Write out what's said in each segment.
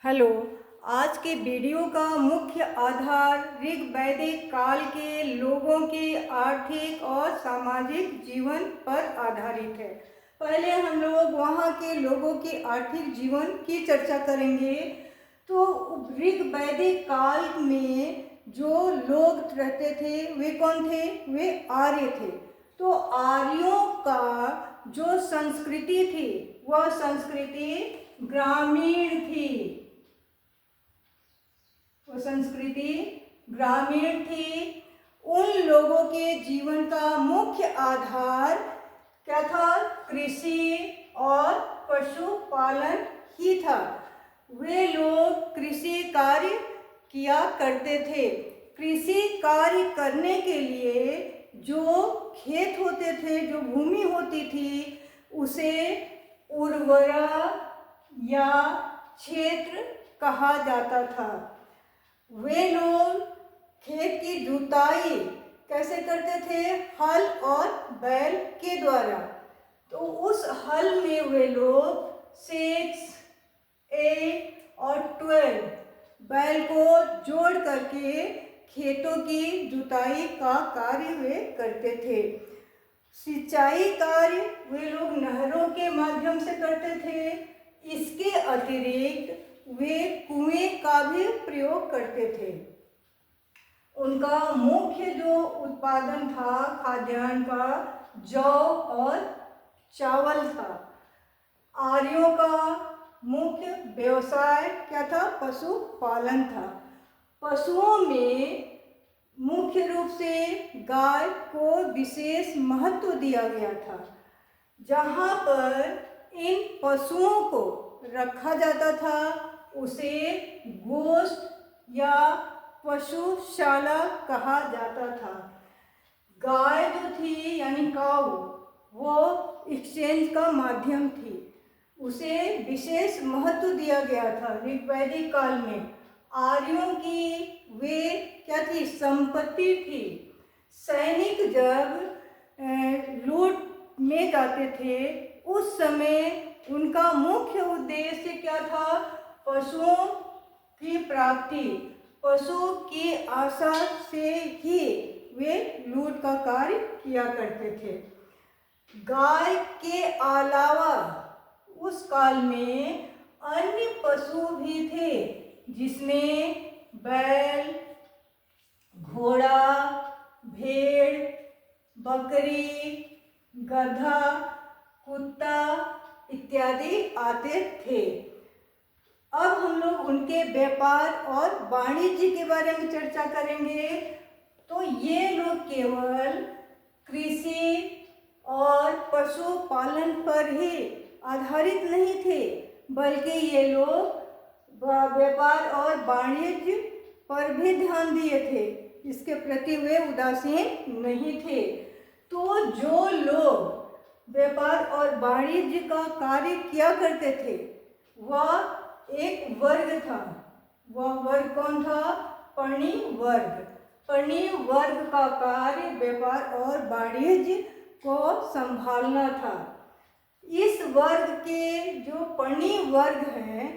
Hello. आज के video का मुख्य आधार ऋग वैदिक काल के लोगों के आर्थिक और सामाजिक जीवन पर आधारित है। पहले हम लोग वहाँ के लोगों के आर्थिक जीवन की चर्चा करेंगे। तो ऋग वैदिक काल में जो लोग रहते थे वे कौन थे? वे आर्य थे। तो आर्यों का जो संस्कृति थी वह संस्कृति ग्रामीण थी। वो संस्कृति ग्रामीण थी। उन लोगों के जीवन का मुख्य आधार क्या था? कृषि और पशुपालन ही था। वे लोग कृषि कार्य किया करते थे। कृषि कार्य करने के लिए जो खेत होते थे, जो भूमि होती थी, उसे उर्वरा या क्षेत्र कहा जाता था। वे लोग खेत की जुताई कैसे करते थे? हल और बैल के द्वारा। तो उस हल में वे लोग 6, 8 और 12 बैल को जोड़ करके खेतों की जुताई का कार्य वे करते थे। सिंचाई कार्य वे लोग नहरों के माध्यम से करते थे। इसके अतिरिक्त वे कुएं का भी प्रयोग करते थे। उनका मुख्य जो उत्पादन था खाद्यान्न का, जौ और चावल था। आर्यों का मुख्य व्यवसाय क्या था? पशुपालन था। पशुओं में मुख्य रूप से गाय को विशेष महत्व दिया गया था। जहाँ पर इन पशुओं को रखा जाता था उसे गोश्त या पशुशाला कहा जाता था। गाय जो थी यानी काऊ, वो एक्सचेंज का माध्यम थी। उसे विशेष महत्व दिया गया था ऋग वैदिक काल में। आर्यों की वे क्या थी? संपत्ति थी। सैनिक जब लूट में जाते थे उस समय उनका मुख्य उद्देश्य क्या था? पशुओं की प्राप्ति। पशु की आशा से ही वे लूट का कार्य किया करते थे। गाय के अलावा उस काल में अन्य पशु भी थे, जिसमें बैल, घोड़ा, भेड़, बकरी, गधा, कुत्ता इत्यादि आते थे। अब हम लोग उनके व्यापार और वाणिज्य के बारे में चर्चा करेंगे। तो ये लोग केवल कृषि और पशुपालन पर ही आधारित नहीं थे, बल्कि ये लोग व्यापार और वाणिज्य पर भी ध्यान दिए थे। इसके प्रति वे उदासीन नहीं थे। तो जो लोग व्यापार और वाणिज्य का कार्य किया करते थे वह एक वर्ग था। वह वर्ग कौन था? पणि वर्ग। पणि वर्ग का कार्य व्यापार और वाणिज्य को संभालना था। इस वर्ग के जो पणि वर्ग हैं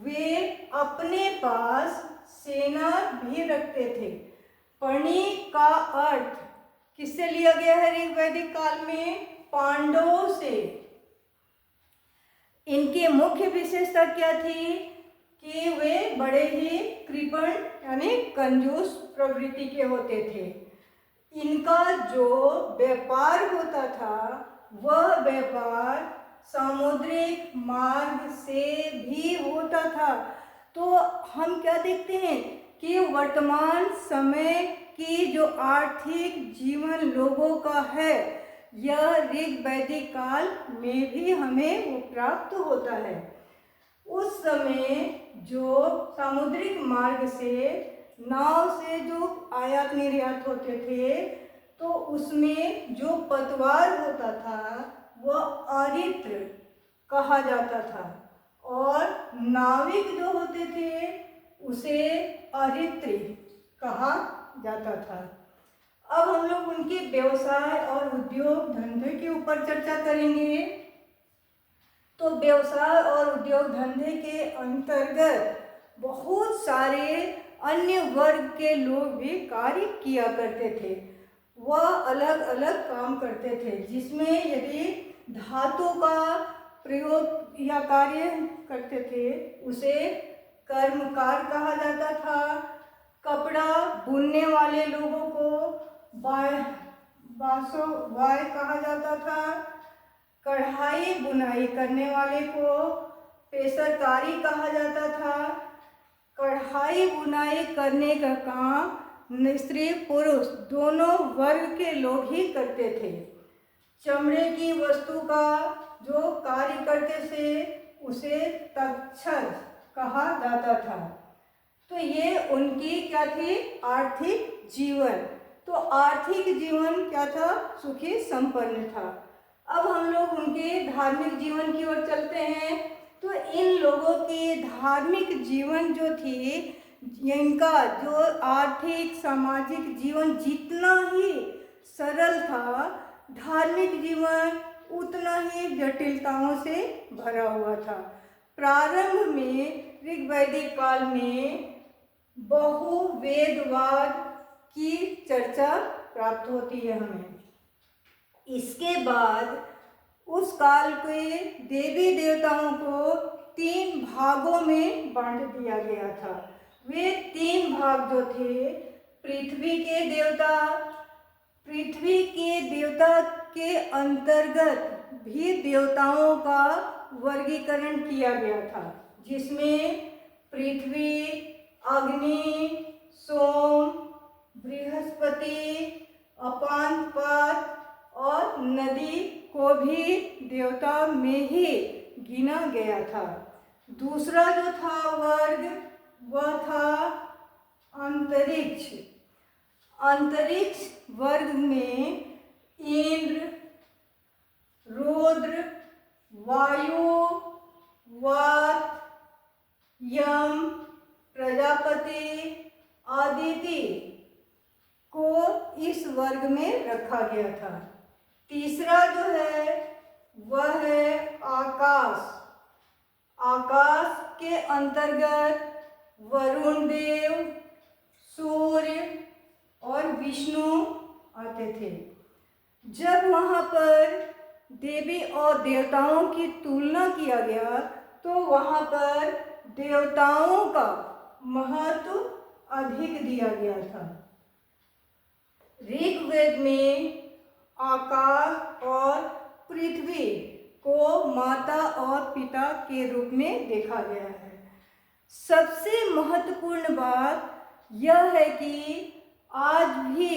वे अपने पास सेना भी रखते थे। पणि का अर्थ किससे लिया गया है ऋग वैदिक काल में? पांडवों से। इनकी मुख्य विशेषता क्या थी? कि वे बड़े ही कृपण यानी कंजूस प्रवृत्ति के होते थे। इनका जो व्यापार होता था वह व्यापार सामुद्रिक मार्ग से भी होता था। तो हम क्या देखते हैं कि वर्तमान समय की जो आर्थिक जीवन लोगों का है यह ऋग वैदिक काल में भी हमें वो प्राप्त होता है। उस समय जो सामुद्रिक मार्ग से नाव से जो आयात निर्यात होते थे तो उसमें जो पतवार होता था वह अरित्र कहा जाता था और नाविक जो होते थे उसे अरित्री कहा जाता था। अब हम लोग उनके व्यवसाय और उद्योग धंधे के ऊपर चर्चा करेंगे। तो व्यवसाय और उद्योग धंधे के अंतर्गत बहुत सारे अन्य वर्ग के लोग भी कार्य किया करते थे। वह अलग अलग काम करते थे, जिसमें यदि धातु का प्रयोग या कार्य करते थे उसे कर्मकार कहा जाता था। कपड़ा बुनने वाले लोगों को बाय कहा जाता था। कढ़ाई बुनाई करने वाले को पेशरकारी कहा जाता था। कढ़ाई बुनाई करने का काम स्त्री पुरुष दोनों वर्ग के लोग ही करते थे। चमड़े की वस्तु का जो कार्य करते थे उसे तक्षक कहा जाता था। तो ये उनकी क्या थी? आर्थिक जीवन। तो आर्थिक जीवन क्या था? सुखी संपन्न था। अब हम लोग उनके धार्मिक जीवन की ओर चलते हैं। तो इन लोगों की धार्मिक जीवन जो थी, इनका जो आर्थिक सामाजिक जीवन जितना ही सरल था, धार्मिक जीवन उतना ही जटिलताओं से भरा हुआ था। प्रारंभ में ऋग्वैदिक काल में बहुवेदवाद की चर्चा प्राप्त होती है हमें। इसके बाद उस काल के देवी देवताओं को 3 भागों में बांट दिया गया था। वे 3 भाग जो थे, पृथ्वी के देवता के अंतर्गत भी देवताओं का वर्गीकरण किया गया था, जिसमें पृथ्वी, अग्नि, सोम, बृहस्पति, अपानपात और नदी को भी देवता में ही गिना गया था। दूसरा जो था वर्ग, वह था अंतरिक्ष। अंतरिक्ष वर्ग में इंद्र, रुद्र, वायु, वात, यम, प्रजापति, आदिति को इस वर्ग में रखा गया था। तीसरा जो है वह है आकाश। आकाश के अंतर्गत वरुण देव, सूर्य और विष्णु आते थे। जब वहाँ पर देवी और देवताओं की तुलना किया गया तो वहाँ पर देवताओं का महत्व अधिक दिया गया था। ऋग्वेद में आकाश और पृथ्वी को माता और पिता के रूप में देखा गया है। सबसे महत्वपूर्ण बात यह है कि आज भी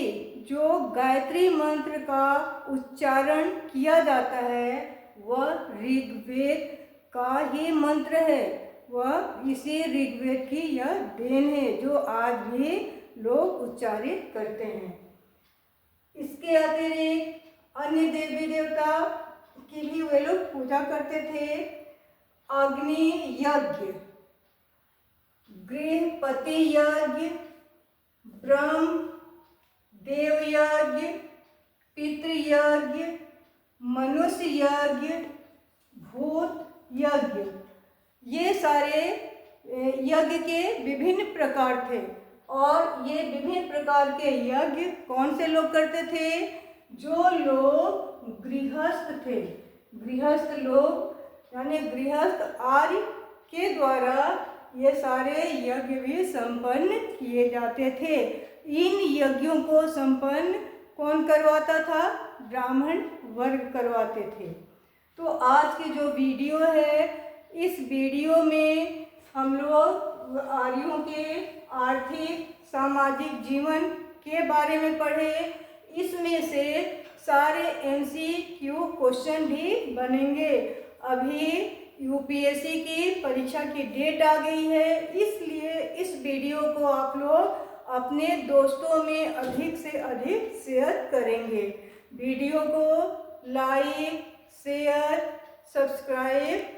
जो गायत्री मंत्र का उच्चारण किया जाता है वह ऋग्वेद का ही मंत्र है। वह इसी ऋग्वेद की यह देन है जो आज भी लोग उच्चारित करते हैं। इसके अतिरिक्त अन्य देवी देवता की भी वे लोग पूजा करते थे। अग्नि यज्ञ, गृहपति यज्ञ, ब्रह्म देव यज्ञ, पितृयज्ञ, मनुष्य यज्ञ, भूत यज्ञ, ये सारे यज्ञ के विभिन्न प्रकार थे। और ये विभिन्न प्रकार के यज्ञ कौन से लोग करते थे? जो लोग गृहस्थ थे। गृहस्थ लोग यानी गृहस्थ आर्य के द्वारा ये सारे यज्ञ भी संपन्न किए जाते थे। इन यज्ञों को संपन्न कौन करवाता था? ब्राह्मण वर्ग करवाते थे। तो आज की जो वीडियो है, इस वीडियो में हम लोग आर्यों के आर्थिक सामाजिक जीवन के बारे में पढ़े। इसमें से सारे MCQ क्वेश्चन भी बनेंगे। अभी UPSC की परीक्षा की डेट आ गई है, इसलिए इस वीडियो को आप लोग अपने दोस्तों में अधिक से अधिक शेयर करेंगे। वीडियो को लाइक, शेयर, सब्सक्राइब